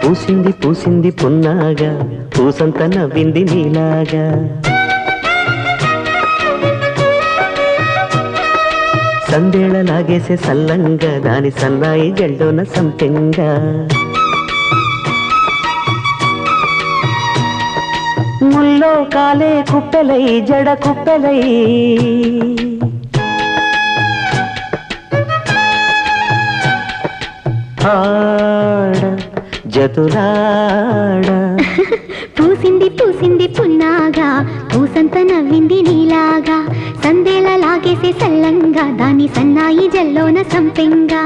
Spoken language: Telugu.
పూసింది పూసింది పున్నాగా పూసంత నవ్వింది నీలాగా సందేళ లాగేసే సల్లంగా దాని సన్నాయి జల్లోన సంపెంగా ముల్లో కాలే కుప్పెలై జడ కుప్పెలై ఆడ జతులాడ పూసింది పూసింది పున్నాగా పూసంత నవ్వింది నీలాగా సందేల లాగేసే సల్లంగా దాని సన్నాయి జల్లోన సంపెంగా